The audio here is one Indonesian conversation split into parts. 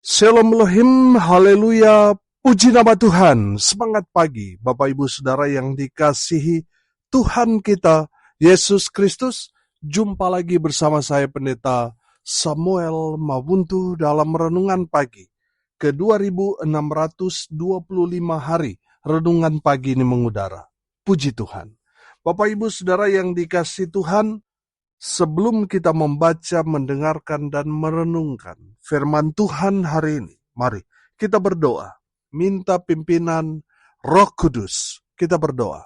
Shalom Elohim, haleluya, puji nama Tuhan. Semangat pagi, Bapak Ibu Saudara yang dikasihi Tuhan kita, Yesus Kristus. Jumpa lagi bersama saya Pendeta Samuel Mabuntu dalam Renungan Pagi. Ke 2625 hari, Renungan Pagi ini mengudara. Puji Tuhan. Bapak Ibu Saudara yang dikasihi Tuhan, sebelum kita membaca, mendengarkan, dan merenungkan firman Tuhan hari ini, mari kita berdoa. Minta pimpinan Roh Kudus. Kita berdoa.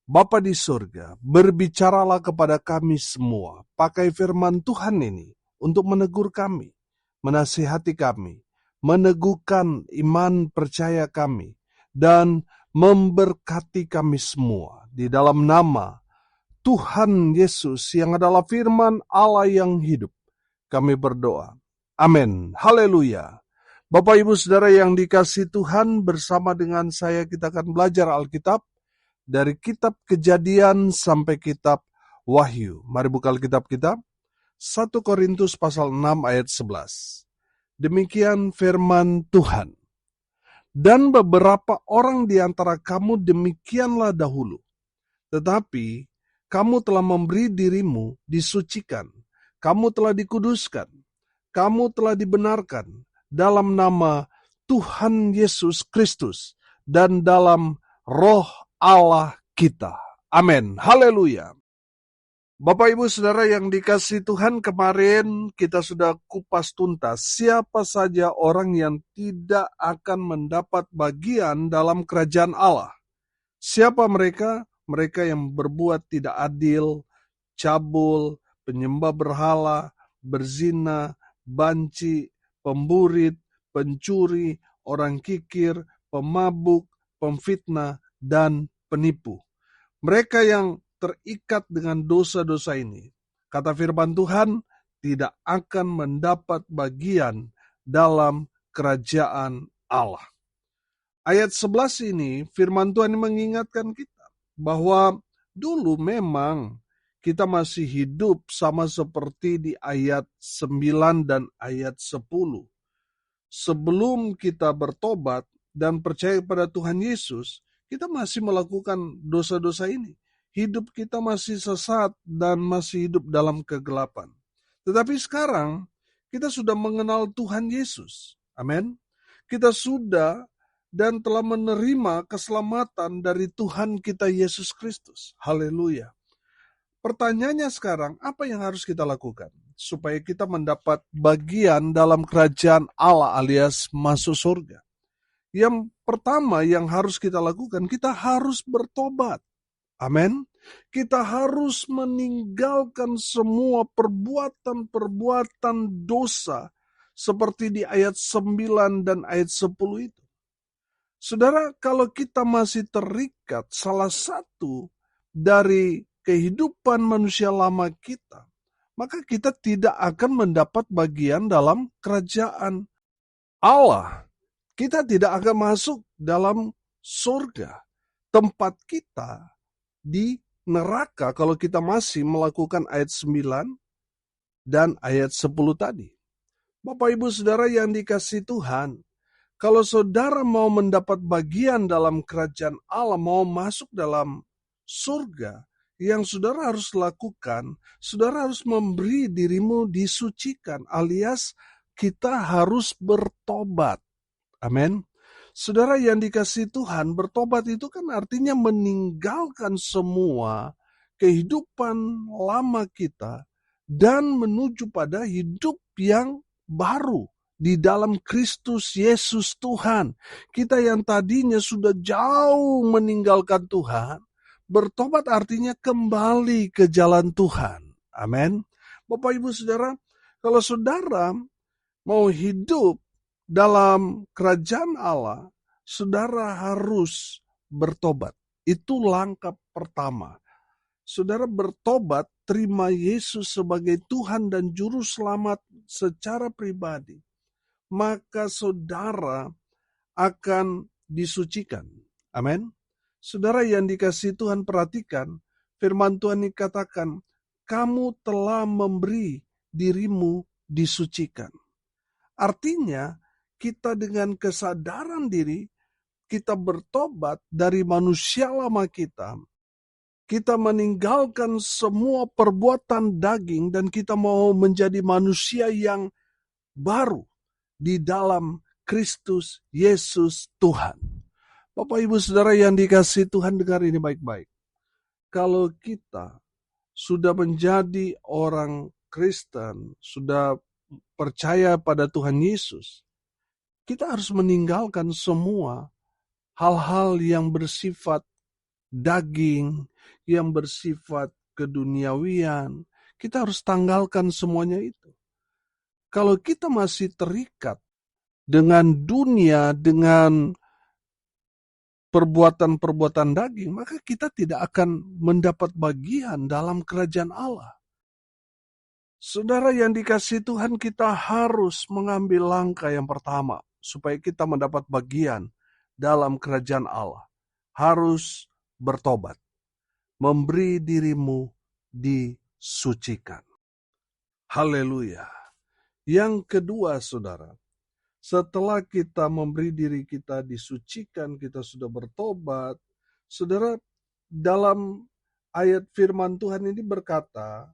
Bapa di surga, berbicaralah kepada kami semua. Pakai firman Tuhan ini untuk menegur kami, menasihati kami, meneguhkan iman percaya kami, dan memberkati kami semua. Di dalam nama Tuhan Yesus yang adalah firman Allah yang hidup, kami berdoa. Amin. Haleluya. Bapak Ibu Saudara yang dikasihi Tuhan, bersama dengan saya kita akan belajar Alkitab dari kitab Kejadian sampai kitab Wahyu. Mari buka Alkitab kita. 1 Korintus pasal 6 ayat 11. Demikian firman Tuhan. Dan beberapa orang di antara kamu demikianlah dahulu. Tetapi kamu telah memberi dirimu disucikan, kamu telah dikuduskan, kamu telah dibenarkan dalam nama Tuhan Yesus Kristus dan dalam Roh Allah kita. Amin. Haleluya. Bapak Ibu Saudara yang dikasihi Tuhan, kemarin kita sudah kupas tuntas siapa saja orang yang tidak akan mendapat bagian dalam kerajaan Allah. Siapa mereka? Mereka yang berbuat tidak adil, cabul, penyembah berhala, berzina, banci, pemburit, pencuri, orang kikir, pemabuk, pemfitnah, dan penipu. Mereka yang terikat dengan dosa-dosa ini, kata firman Tuhan, tidak akan mendapat bagian dalam kerajaan Allah. Ayat 11 ini, firman Tuhan mengingatkan kita bahwa dulu memang kita masih hidup sama seperti di ayat 9 dan ayat 10. Sebelum kita bertobat dan percaya pada Tuhan Yesus, kita masih melakukan dosa-dosa ini. Hidup kita masih sesat dan masih hidup dalam kegelapan. Tetapi sekarang kita sudah mengenal Tuhan Yesus. Amin. Kita sudah dan telah menerima keselamatan dari Tuhan kita Yesus Kristus. Haleluya. Pertanyaannya sekarang, apa yang harus kita lakukan supaya kita mendapat bagian dalam kerajaan Allah alias masuk surga? Yang pertama yang harus kita lakukan, kita harus bertobat. Amin. Kita harus meninggalkan semua perbuatan-perbuatan dosa seperti di ayat 9 dan ayat 10 itu. Saudara, kalau kita masih terikat salah satu dari kehidupan manusia lama kita, maka kita tidak akan mendapat bagian dalam kerajaan Allah. Kita tidak akan masuk dalam surga. Tempat kita di neraka kalau kita masih melakukan ayat 9 dan ayat 10 tadi. Bapak Ibu Saudara yang dikasihi Tuhan, kalau saudara mau mendapat bagian dalam kerajaan Allah, mau masuk dalam surga, yang saudara harus lakukan, saudara harus memberi dirimu disucikan, alias kita harus bertobat. Amin. Saudara yang dikasihi Tuhan, bertobat itu kan artinya meninggalkan semua kehidupan lama kita dan menuju pada hidup yang baru di dalam Kristus Yesus Tuhan. Kita yang tadinya sudah jauh meninggalkan Tuhan, bertobat artinya kembali ke jalan Tuhan. Amin. Bapak Ibu Saudara, kalau saudara mau hidup dalam kerajaan Allah, saudara harus bertobat. Itu langkah pertama. Saudara bertobat, terima Yesus sebagai Tuhan dan Juru Selamat secara pribadi, maka saudara akan disucikan. Amin. Saudara yang dikasihi Tuhan, perhatikan firman Tuhan dikatakan, kamu telah memberi dirimu disucikan. Artinya, kita dengan kesadaran diri, kita bertobat dari manusia lama kita. Kita meninggalkan semua perbuatan daging dan kita mau menjadi manusia yang baru di dalam Kristus Yesus Tuhan. Bapak Ibu Saudara yang dikasihi Tuhan, dengar ini baik-baik. Kalau kita sudah menjadi orang Kristen, sudah percaya pada Tuhan Yesus, kita harus meninggalkan semua hal-hal yang bersifat daging, yang bersifat keduniawian. Kita harus tanggalkan semuanya itu. Kalau kita masih terikat dengan dunia, dengan perbuatan-perbuatan daging, maka kita tidak akan mendapat bagian dalam kerajaan Allah. Saudara yang dikasihi Tuhan, kita harus mengambil langkah yang pertama supaya kita mendapat bagian dalam kerajaan Allah. Harus bertobat, memberi dirimu disucikan. Haleluya. Yang kedua, saudara, setelah kita memberi diri kita disucikan, kita sudah bertobat, saudara, dalam ayat firman Tuhan ini berkata,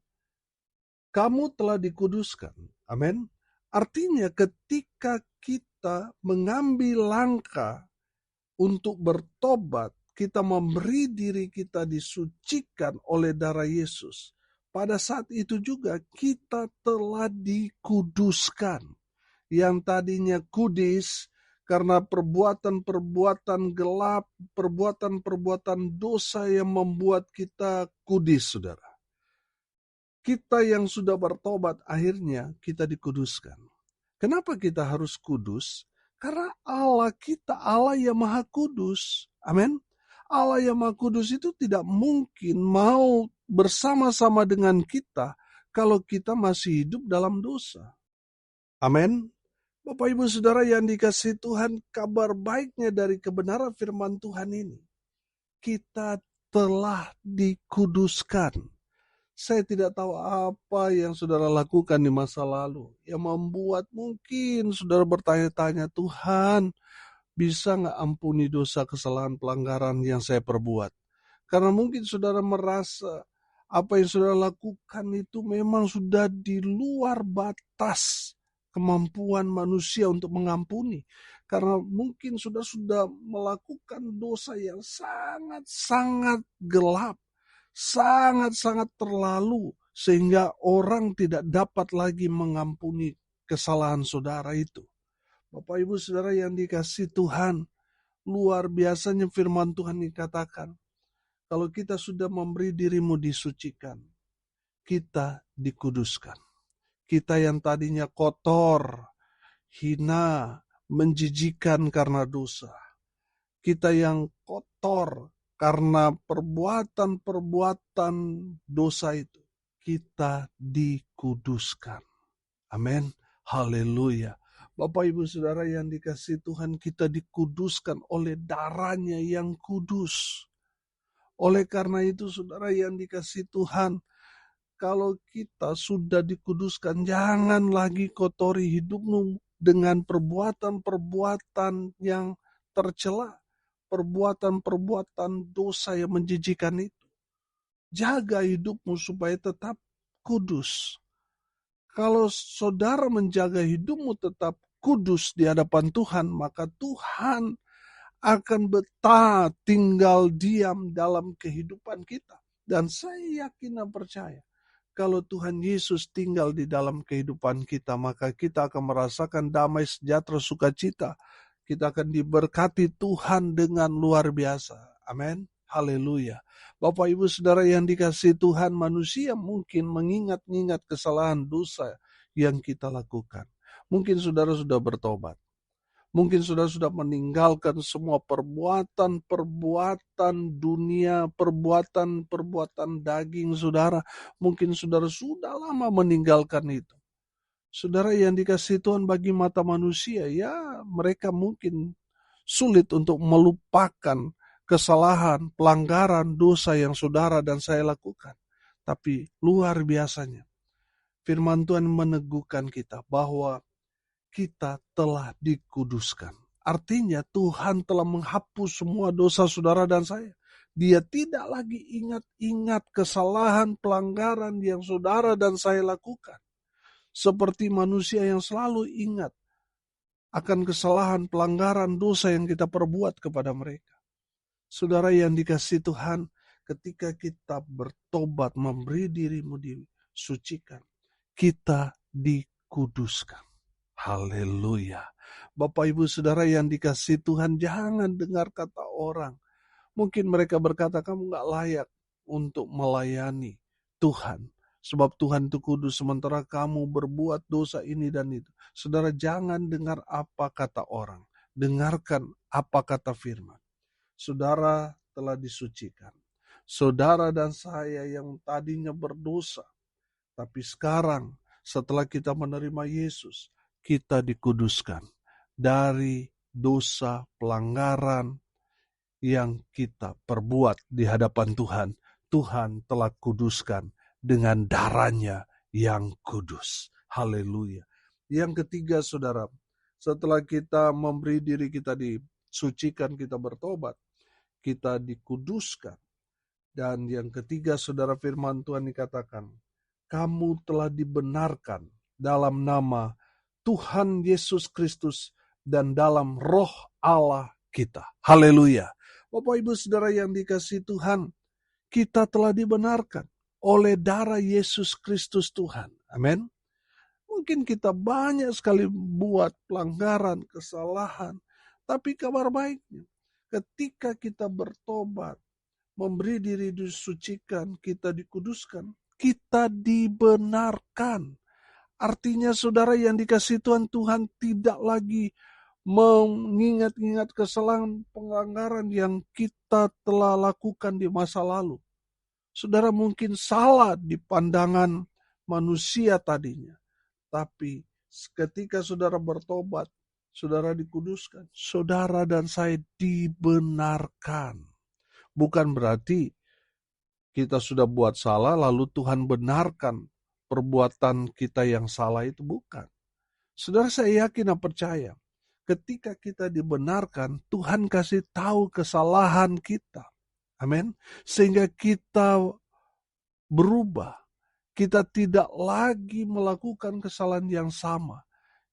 kamu telah dikuduskan. Amin. Artinya ketika kita mengambil langkah untuk bertobat, kita memberi diri kita disucikan oleh darah Yesus. Pada saat itu juga kita telah dikuduskan. Yang tadinya kudis karena perbuatan-perbuatan gelap, perbuatan-perbuatan dosa yang membuat kita kudis, saudara. Kita yang sudah bertobat akhirnya kita dikuduskan. Kenapa kita harus kudus? Karena Allah kita, Allah yang maha kudus. Amin. Allah yang maha kudus itu tidak mungkin mau bersama-sama dengan kita kalau kita masih hidup dalam dosa. Amin. Bapak Ibu Saudara yang dikasihi Tuhan, kabar baiknya dari kebenaran firman Tuhan ini, kita telah dikuduskan. Saya tidak tahu apa yang saudara lakukan di masa lalu yang membuat mungkin saudara bertanya-tanya, Tuhan, bisa nggak ampuni dosa, kesalahan, pelanggaran yang saya perbuat? Karena mungkin saudara merasa apa yang saudara lakukan itu memang sudah di luar batas kemampuan manusia untuk mengampuni. Karena mungkin sudah melakukan dosa yang sangat-sangat gelap, sangat-sangat terlalu, sehingga orang tidak dapat lagi mengampuni kesalahan saudara itu. Bapak Ibu Saudara yang dikasihi Tuhan, luar biasanya firman Tuhan dikatakan, kalau kita sudah memberi dirimu disucikan, kita dikuduskan. Kita yang tadinya kotor, hina, menjijikan karena dosa. Kita yang kotor karena perbuatan-perbuatan dosa itu, kita dikuduskan. Amin. Haleluya. Bapak Ibu Saudara yang dikasihi Tuhan, kita dikuduskan oleh darahnya yang kudus. Oleh karena itu saudara yang dikasihi Tuhan, kalau kita sudah dikuduskan, jangan lagi kotori hidupmu dengan perbuatan-perbuatan yang tercela, perbuatan-perbuatan dosa yang menjijikan itu. Jaga hidupmu supaya tetap kudus. Kalau saudara menjaga hidupmu tetap kudus di hadapan Tuhan, maka Tuhan akan betah tinggal diam dalam kehidupan kita. Dan saya yakin dan percaya, kalau Tuhan Yesus tinggal di dalam kehidupan kita, maka kita akan merasakan damai, sejahtera, sukacita. Kita akan diberkati Tuhan dengan luar biasa. Amin. Haleluya. Bapak Ibu Saudara yang dikasihi Tuhan, manusia mungkin mengingat-ingat kesalahan dosa yang kita lakukan. Mungkin saudara sudah bertobat. Mungkin saudara sudah meninggalkan semua perbuatan-perbuatan dunia, perbuatan-perbuatan daging saudara. Mungkin saudara sudah lama meninggalkan itu. Saudara yang dikasihi Tuhan, bagi mata manusia, ya mereka mungkin sulit untuk melupakan kesalahan, pelanggaran, dosa yang saudara dan saya lakukan. Tapi luar biasanya, firman Tuhan meneguhkan kita bahwa kita telah dikuduskan. Artinya Tuhan telah menghapus semua dosa saudara dan saya. Dia tidak lagi ingat-ingat kesalahan pelanggaran yang saudara dan saya lakukan. Seperti manusia yang selalu ingat akan kesalahan pelanggaran dosa yang kita perbuat kepada mereka. Saudara yang dikasihi Tuhan, ketika kita bertobat, memberi dirimu disucikan, kita dikuduskan. Haleluya. Bapak Ibu Saudara yang dikasihi Tuhan, jangan dengar kata orang. Mungkin mereka berkata, kamu gak layak untuk melayani Tuhan. Sebab Tuhan itu kudus, sementara kamu berbuat dosa ini dan itu. Saudara, jangan dengar apa kata orang. Dengarkan apa kata firman. Saudara telah disucikan. Saudara dan saya yang tadinya berdosa, tapi sekarang setelah kita menerima Yesus, kita dikuduskan dari dosa pelanggaran yang kita perbuat di hadapan Tuhan. Tuhan telah kuduskan dengan darah-Nya yang kudus. Haleluya. Yang ketiga, saudara, setelah kita memberi diri kita disucikan, kita bertobat, kita dikuduskan. Dan yang ketiga, saudara, firman Tuhan dikatakan, kamu telah dibenarkan dalam nama Tuhan Yesus Kristus dan dalam roh Allah kita. Haleluya. Bapak Ibu Saudara yang dikasihi Tuhan, kita telah dibenarkan oleh darah Yesus Kristus Tuhan. Amin. Mungkin kita banyak sekali buat pelanggaran, kesalahan, tapi kabar baiknya, ketika kita bertobat, memberi diri disucikan, kita dikuduskan, kita dibenarkan. Artinya saudara yang dikasihi Tuhan, Tuhan tidak lagi mengingat-ingat kesalahan pelanggaran yang kita telah lakukan di masa lalu. Saudara mungkin salah di pandangan manusia tadinya. Tapi ketika saudara bertobat, saudara dikuduskan, saudara dan saya dibenarkan. Bukan berarti kita sudah buat salah lalu Tuhan benarkan perbuatan kita yang salah itu, bukan. Saudara, saya yakin dan percaya, ketika kita dibenarkan, Tuhan kasih tahu kesalahan kita. Amin. Sehingga kita berubah. Kita tidak lagi melakukan kesalahan yang sama.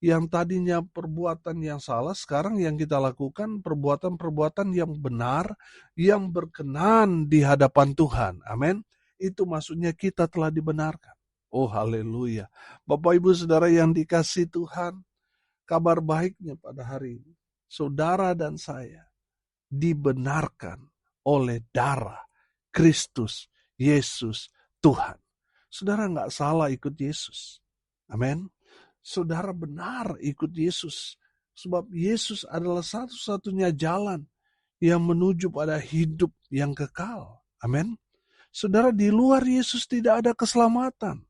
Yang tadinya perbuatan yang salah, sekarang yang kita lakukan perbuatan-perbuatan yang benar, yang berkenan di hadapan Tuhan. Amin. Itu maksudnya kita telah dibenarkan. Oh haleluya. Bapak Ibu Saudara yang dikasihi Tuhan, kabar baiknya pada hari ini, saudara dan saya dibenarkan oleh darah Kristus Yesus Tuhan. Saudara nggak salah ikut Yesus. Amin. Saudara benar ikut Yesus. Sebab Yesus adalah satu-satunya jalan yang menuju pada hidup yang kekal. Amin. Saudara, di luar Yesus tidak ada keselamatan.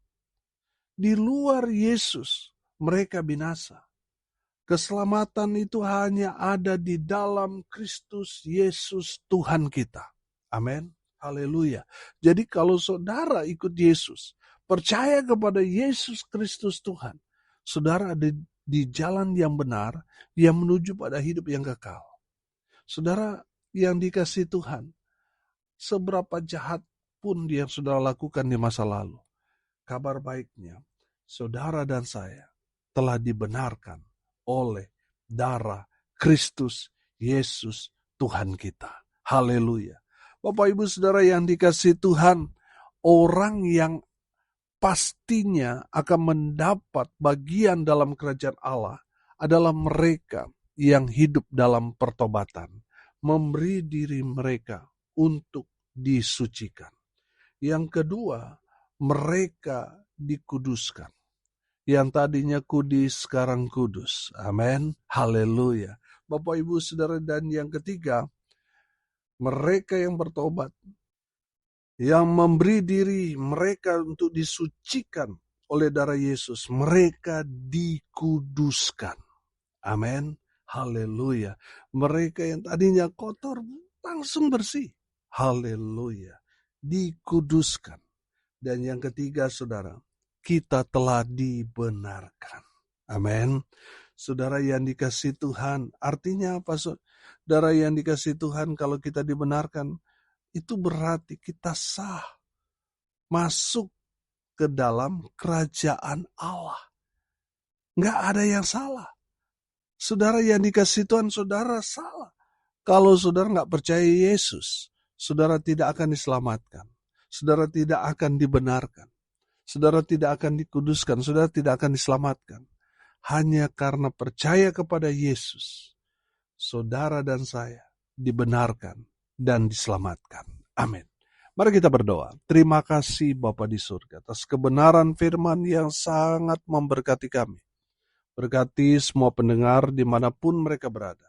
Di luar Yesus mereka binasa. Keselamatan itu hanya ada di dalam Kristus Yesus Tuhan kita. Amin. Haleluya. Jadi kalau saudara ikut Yesus, percaya kepada Yesus Kristus Tuhan, saudara ada di jalan yang benar yang menuju pada hidup yang kekal. Saudara yang dikasihi Tuhan, seberapa jahat pun yang saudara lakukan di masa lalu, kabar baiknya, saudara dan saya telah dibenarkan oleh darah Kristus Yesus Tuhan kita. Haleluya. Bapak Ibu Saudara yang dikasihi Tuhan, orang yang pastinya akan mendapat bagian dalam kerajaan Allah adalah mereka yang hidup dalam pertobatan, memberi diri mereka untuk disucikan. Yang kedua, mereka dikuduskan. Yang tadinya kudus, sekarang kudus. Amin. Haleluya. Bapak Ibu Saudara, dan yang ketiga, mereka yang bertobat, yang memberi diri mereka untuk disucikan oleh darah Yesus, mereka dikuduskan. Amin. Haleluya. Mereka yang tadinya kotor langsung bersih. Haleluya. Dikuduskan. Dan yang ketiga, saudara, kita telah dibenarkan. Amin. Saudara yang dikasihi Tuhan, artinya apa? Saudara yang dikasihi Tuhan, kalau kita dibenarkan, itu berarti kita sah masuk ke dalam kerajaan Allah. Nggak ada yang salah. Saudara yang dikasihi Tuhan, saudara salah. Kalau saudara nggak percaya Yesus, saudara tidak akan diselamatkan. Saudara tidak akan dibenarkan. Saudara tidak akan dikuduskan. Saudara tidak akan diselamatkan. Hanya karena percaya kepada Yesus, saudara dan saya dibenarkan dan diselamatkan. Amin. Mari kita berdoa. Terima kasih Bapa di surga atas kebenaran firman yang sangat memberkati kami. Berkati semua pendengar dimanapun mereka berada.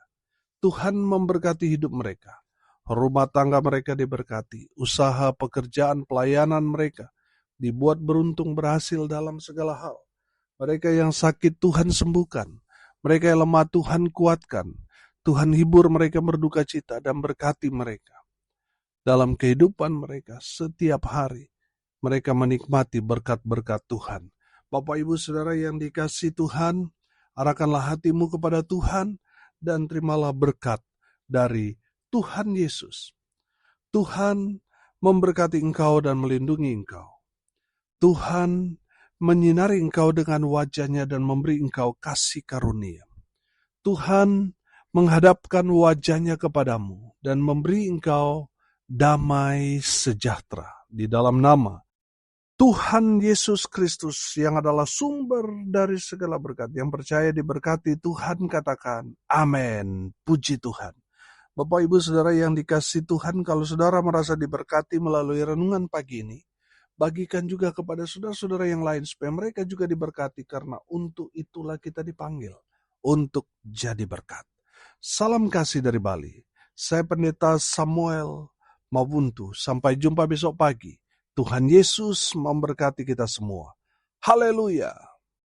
Tuhan memberkati hidup mereka. Rumah tangga mereka diberkati. Usaha, pekerjaan, pelayanan mereka dibuat beruntung berhasil dalam segala hal. Mereka yang sakit Tuhan sembuhkan. Mereka yang lemah Tuhan kuatkan. Tuhan hibur mereka berduka cita dan berkati mereka. Dalam kehidupan mereka setiap hari, mereka menikmati berkat-berkat Tuhan. Bapak Ibu Saudara yang dikasihi Tuhan, arahkanlah hatimu kepada Tuhan dan terimalah berkat dari Tuhan Yesus. Tuhan memberkati engkau dan melindungi engkau. Tuhan menyinari engkau dengan wajah-Nya dan memberi engkau kasih karunia. Tuhan menghadapkan wajah-Nya kepadamu dan memberi engkau damai sejahtera di dalam nama Tuhan Yesus Kristus yang adalah sumber dari segala berkat. Yang percaya diberkati Tuhan katakan, amin. Puji Tuhan. Bapak Ibu Saudara yang dikasihi Tuhan, kalau saudara merasa diberkati melalui renungan pagi ini, bagikan juga kepada saudara-saudara yang lain supaya mereka juga diberkati, karena untuk itulah kita dipanggil, untuk jadi berkat. Salam kasih dari Bali. Saya Pendeta Samuel Mabuntu. Sampai jumpa besok pagi. Tuhan Yesus memberkati kita semua. Haleluya.